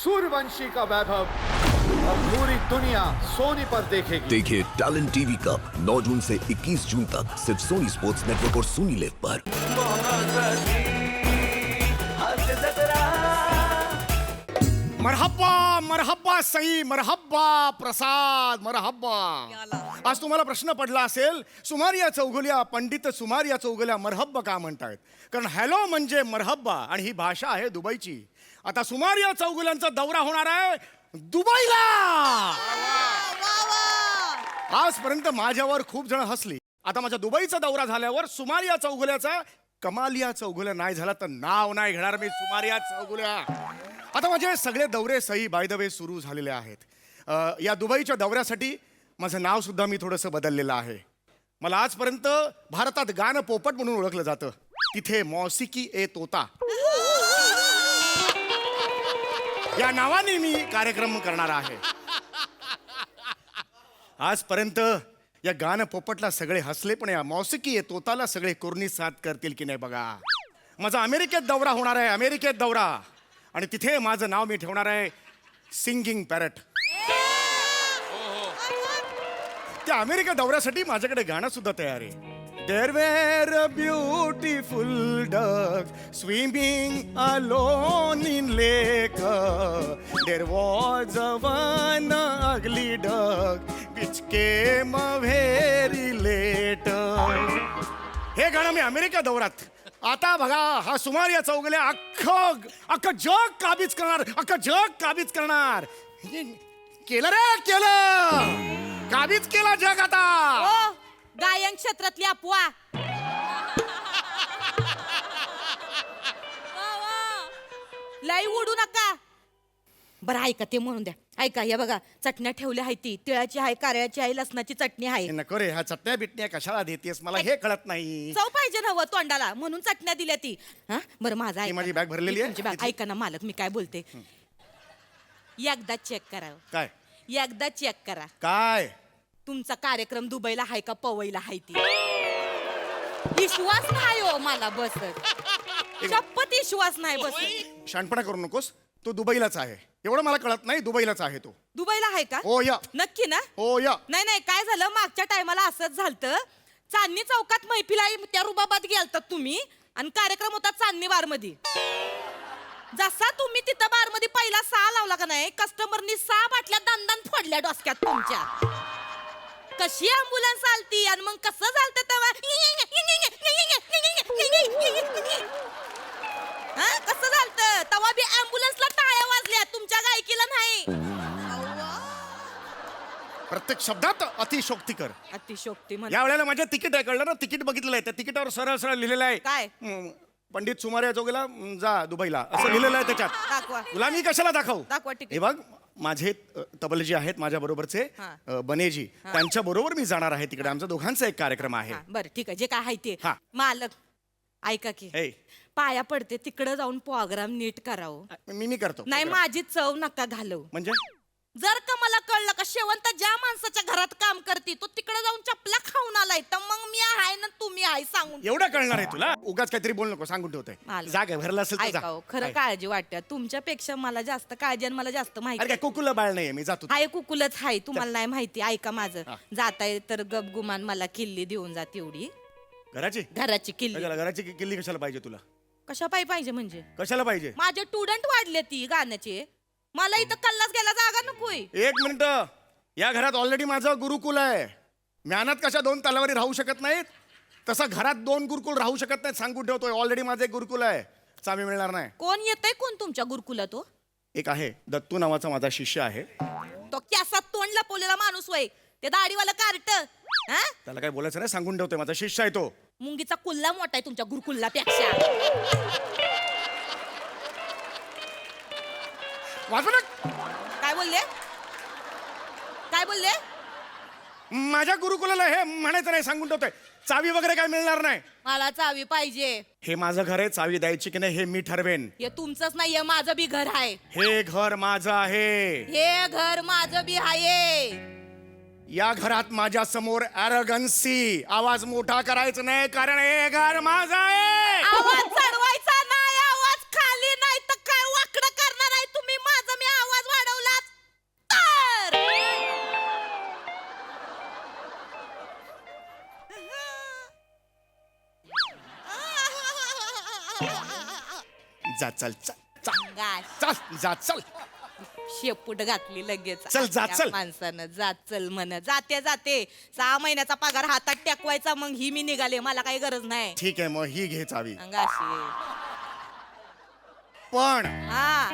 सूर्यवंशी का वैभव अब पूरी दुनिया सोनी पर देखेगी। देखिए टैलेंट टीवी कप 9 जून से 21 जून तक सिर्फ सोनी स्पोर्ट्स नेटवर्क और सोनी लिव पर। मरहब्बा मरहब्बा सई मरहब्बा प्रसाद मरहब्बा। आज तुम्हाला प्रश्न पडला असेल, सुमारिया चौगुल्या पंडित सुमारिया चौगुल्या मरहब्बा का म्हणतायत? कारण हॅलो म्हणजे मरहब्बा आणि ही भाषा आहे दुबईची। आता सुमारिया चौगुल्यांचा दौरा होणार आहे दुबईला। आजपर्यंत माझ्यावर खूप जण हसली, आता माझ्या दुबईचा दौरा झाल्यावर सुमारिया चौगुल्याचा कमालिया चौगुल्या नाही झाला तर नाव नाही घेणार मी सुमारिया चौगुल्या। आता माझे सगळे दौरे सई बाय द वे सुरू झालेले आहेत। या दुबईच्या दौऱ्यासाठी माझं नाव सुद्धा मी थोडंसं बदललेलं आहे। मला आजपर्यंत भारतात गाणं पोपट म्हणून ओळखलं जातं, तिथे मौसिकी ए तोता या नावाने मी कार्यक्रम करणार आहे। आजपर्यंत या गाणं पोपटला सगळे हसले, पण या मौसिकी ए तोताला सगळे कोरणी साथ करतील की नाही बघा। माझा अमेरिकेत दौरा होणार आहे, अमेरिकेत दौरा, आणि तिथे माझं नाव मी ठेवणार आहे सिंगिंग पॅरट। त्या अमेरिका दौऱ्यासाठी माझ्याकडे गाणं सुद्धा तयार आहे। There were a beautiful duck swimming alone in lake. There was a one ugly duck which came very late. हे गाणं मी अमेरिका दौऱ्यात। आता बघा हा सुमारिया चौगुल्या अख्खं जग काबीज करणार, अख्खं जग काबीज करणार। केलं रे केलं, काबीज केला जग आता। गायन क्षेत्रातली अफवा। लई उडू नका बरं। ऐका ते म्हणून द्या, ऐका हे बघा चटण्या ठेवल्या आहे, ती तिळाची आहे, कारळ्याची आहे, लसणाची चटणी आहे। नको रे, ह्या चटण्या बिटण्या कशाला देतेस, मला हे कळत नाही। चव पाहिजे ना व तोंडाला, म्हणून चटण्या दिल्या ती। हा बरं माझा ही ऐका, माझी बॅग भरलेली आहे? तुमची बॅग ऐका ना मालक, मी काय बोलते एकदा चेक करा। काय एकदा चेक करा काय तुमचा कार्यक्रम दुबईला हाय का पवईला हाय ती। विश्वास नाही हो मला बसत, शपथ विश्वास नाही बसत। शानपणा करू नकोस, तो दुबईलाच आहे एवढं मला कळत नाही, दुबईलाच आहे तो। दुबईला आहे का? हो या, नक्की ना? हो या। नाही नाही, काय झालं मागच्या टायमाला असंच झालतं, चांदणी चौकात मैफिला त्या रुबाबात गेलतात तुम्ही, आणि कार्यक्रम होता चांदणी बार मध्ये। जसा तुम्ही तिथं बार मध्ये पहिला 6 लावला का नाही, कस्टमरनी 6 बाटल्या दंदन फोडल्या डोसक्यात तुमच्या। कशी अँब्युलन्स आलती आणि मग कसं झालतं तेव्हा? कसं झालतं तेव्हा बी अँब्युलन्सला टाळ्या वाजल्या, तुमच्या गायकीला नाही। प्रत्येक शब्दात अतिशोक्ती कर। अतिशोक्ती म्हण। या वेळेला माझ्या तिकीट आहे, कळलं ना? तिकीट बघितलेलं आहे, त्या तिकीटावर सरळ सरळ लिहिलेलं आहे काय? पंडित सुमारिया चौगुल्या जा दुबईला, असं लिहिलेलं आहे त्याच्यात। दाखवा। तुला मी कशाला दाखवू? दाखवा तिकीट। हे बघ, माझे तबलजी आहेत माझ्या बरोबरचे बनेजी, त्यांच्या बरोबर मी जाणार आहे तिकडे। आमचा दोघांचा एक कार्यक्रम आहे। बरं ठीक आहे, जे काय आहे ते। हा. मालक ऐका की, हे पाया पडते तिकडे जाऊन प्रोग्राम नीट करावं। मी करतो। नाही माझी चव नका घालव। म्हणजे जर का मला कळलं का शेवंत ज्या माणसाच्या घरात काम करते तो तिकडे जाऊन चपला खाऊन आलाय, तर मग मी आहे ना तुम्ही आहे सांगून। एवढं कळणार आहे तुला? उगाच काहीतरी बोल नको, सांगून ठेवतोय। मालक. जागा भरला असेल तर जा। ऐका हो, खरं काळजी वाटते तुमच्यापेक्षा मला जास्त काळजी आणि मला जास्त अरे माहिती काय कुकुला बाळ नाहीये मी, जातो। आहे। कुकुलच आहे, तुम्हाला नाही माहिती। ऐका माझं, जाताय तर गपगुमान मला किल्ली देऊन जा तेवढी, घराची घराची किल्ली। कशाला घराची किल्ली कशाला पाहिजे तुला? कशा पाहिजे म्हणजे? कशाला पाहिजे? माझे स्टुडंट वाढले ती गाण्याचे, मला इथं कल्लास गेला जागा नकोय। एक मिनिट, या घरात ऑलरेडी माझं गुरुकुल आहे। ज्ञानात कशा 2 तलवारी राहू शकत नाहीत, तसा घरात 2 गुरुकुल राहू शकत नाहीत, सांगून ठेवतोय। ऑलरेडी माझं एक गुरुकुल आहे, चावी मिळणार नाही। कोण येतंय कोण तुमच्या गुरुकुलात? तो एक आहे दत्तू नावाचा माझा शिष्य आहे। तो कॅसात तोंड लपवलेला माणूस होय, ते दाढीवाला कार्ट। त्याला काय बोलायचं नाही, सांगून ठेवतोय, माझा शिष्य आहे तो। मुंगीचा कुल्ला मोठा आहे तुमच्या गुरुकुल्ला पेक्षा। काय बोलले? काय बोलले? माझ्या गुरुकुलाला हे म्हणायचं नाही, सांगून ठेवतोय। चावी वगैरे काय मिळणार नाही, मला चावी पाहिजे। हे माझं घर आहे, चावी द्यायची की नाही हे मी ठरवेन। हे तुमचंच नाही, हे माझं बी घर आहे। हे घर माझं आहे। हे घर माझं बी आहे। या घरात माझ्या समोर ॲरोगन्सी आवाज मोठा करायचं नाही, कारण हे घर माझं आहे। आवाज चढवायचा नाही, आवाज खाली नाही तर काय वाकडं करणार आहे तुम्ही? माझं मी जा चल चल गाश. चल जा चल. शेपूट घातली लगेच चल, जा, त्या चल. माणसानं जात चल म्हण. जाते 6 महिन्याचा पगार हातात टेकवायचा, मग ही मी निघाले, मला काही गरज नाही. ठीक आहे मग ही घे चावी. गाशी. पण हा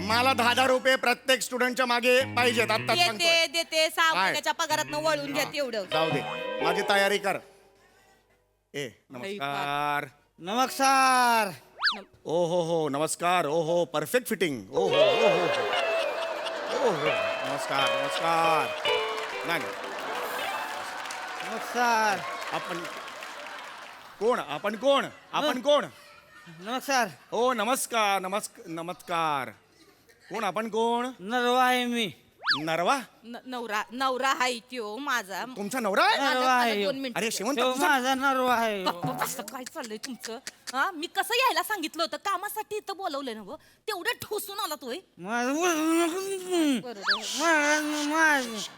मला 10,000 रुपये प्रत्येक स्टुडंटच्या मागे पाहिजेत आता सांगतोय. देते 6 काय? महिन्याच्या पगारात वळून घ्या तेवढं. जाऊ दे माझी तयारी कर. ए नमस्कार. नमस्कार. ओ हो नमस्कार. ओ हो परफेक्ट फिटिंग. ओ हो ओ हो ओ हो नमस्कार नमस्कार. नाही नाही. नमस्कार. आपण कोण आपण कोण आपण कोण. नमस्कार. ओ नमस्कार नमस्कार. कोण आपण कोण. नरवा आहे मी. नरवा. नवरा हाय त्यो माझा. तुमचा नवरा आहे. माझा- नरवा आहे. 2 मिनिटं. अरे शेवंत तो तुझा- माझा नरवा आहे. असं काय चाललंय तुमचं? हा मी कसं यायला सांगितलं होतं, कामासाठी इथं बोलवलं ना व, तेवढं ठोसून आला तोय. माझं माझं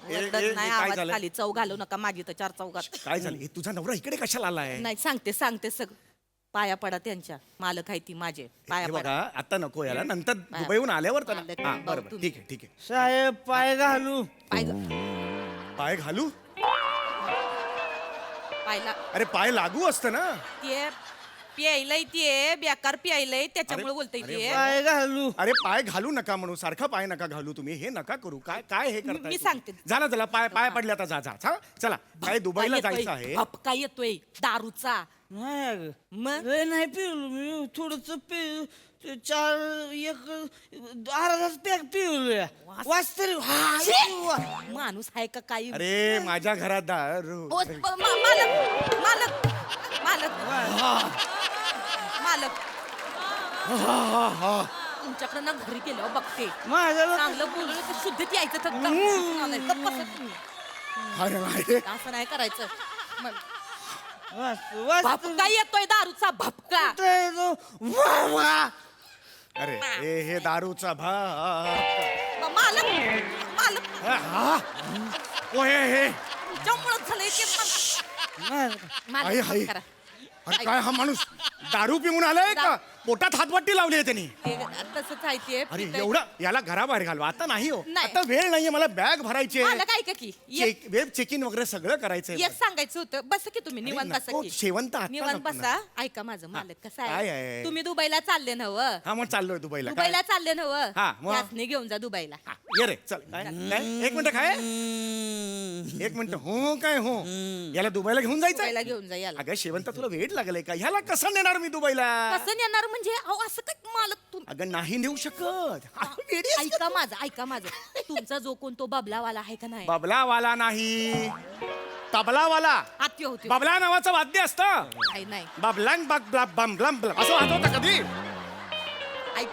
ओरडत ए, नाही, काय आवाज झालं? खाली चव घालू नका माझी तर 4 चौघात. काय झालं हे तुझा नवरा इकडे कशाला आलाय. नाही सांगते पाया पडा त्यांच्या. मालक आहे ती माझे. पाया हे पडा. बघा आता नको याला नंतर दुबईहून आल्यावर तर मालक हा आहे, बरोबर तुम्ही. ठीक आहे. साहेब पाय घालू. पाय घालू. पायला अरे पाय लागू असतं ना. ते प्यायलंय, ते बेकार प्यायलंय, त्याच्यामुळे बोलतय अरे ते. पाय घालू. अरे पाय घालू नका म्हणू सारखा पाय नका घालू तुम्ही. हे नका करू. काय काय हे करताय मी तुम्ही? सांगते. झालं पाय पडले आता जा चला काय दुबईला जायचं आहे. भपका येतोय दारूचा. नाही अगं. मग लय नाही पिवलो मी. थोडस पिऊ. 4 पॅक पिवलं. वाच तरी. माणूस आहे का काही? अरे माझ्या घरात दारू. ओ, मालक मालक मालक मालक तुमच्याकडे ना घरी गेल्यावर बघते. माझं चांगलं बोललं तर शुद्धीत यायचं तर गप्प बसत तुम्ही. अरे अरे असं नाही करायचं. मग वाच भपका येतोय दारूचा भपका. अरे हे दारूचा भा. मालक मालक ओ हे तुमच्यामुळं झालंय ते मालक. आई, आई. मालक करा. अरे काय हा माणूस दारू पिऊन आलाय का. पोटात हातवट्टी लावली आहे त्यांनी. ते तसंच आहे ते. अरे एवढं याला घराबाहेर घालवा आता नाही हो. नाही. आता वेळ नाहीये मला बॅग भरायची आहे. मालक ऐका की वेब चेक इन वगैरे सगळं करायचंय. एक सांगायचं होतं. बस की तुम्ही निवांत बसा नको, की. शेवंत आता निवांत नको ना. बसा. ऐका माझं मालक कसं काय आहे, आहे? तुम्ही दुबईला चालले नव. हा मग चाललोय दुबईला. काय? दुबईला चालले नव. हा, मग? यासने घेऊन जा दुबईला. हा, ये रे चल काय काय? एक मिनिट काय. एक मिनिट हो काय हो. याला दुबईला घेऊन दुबईला जायचं. घेऊन जा याला. अगं शेवंत तुला वेळ लागलाय का. ह्याला कसं नेणार मी दुबईला. कसं येणार म्हणजे अहो असं काय मालक अगं नाही नेऊ शकत. वेडी आहेस का? ऐका माझं तुमचा जो कोण तो बबलावाला आहे का नाही. बबलावाला नाही तबलावाला. आत्य होते बबला नावाचं वाद्य असतं. नाही नाही बबलांग बम ब्लम ब्लम असं वाजवतं कधी. ऐक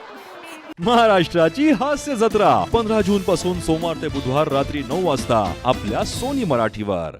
महाराष्ट्राची हास्य जत्रा 15 जून पासून सोमवार ते बुधवार रात्री 9 वाजता आपल्या सोनी मराठीवर.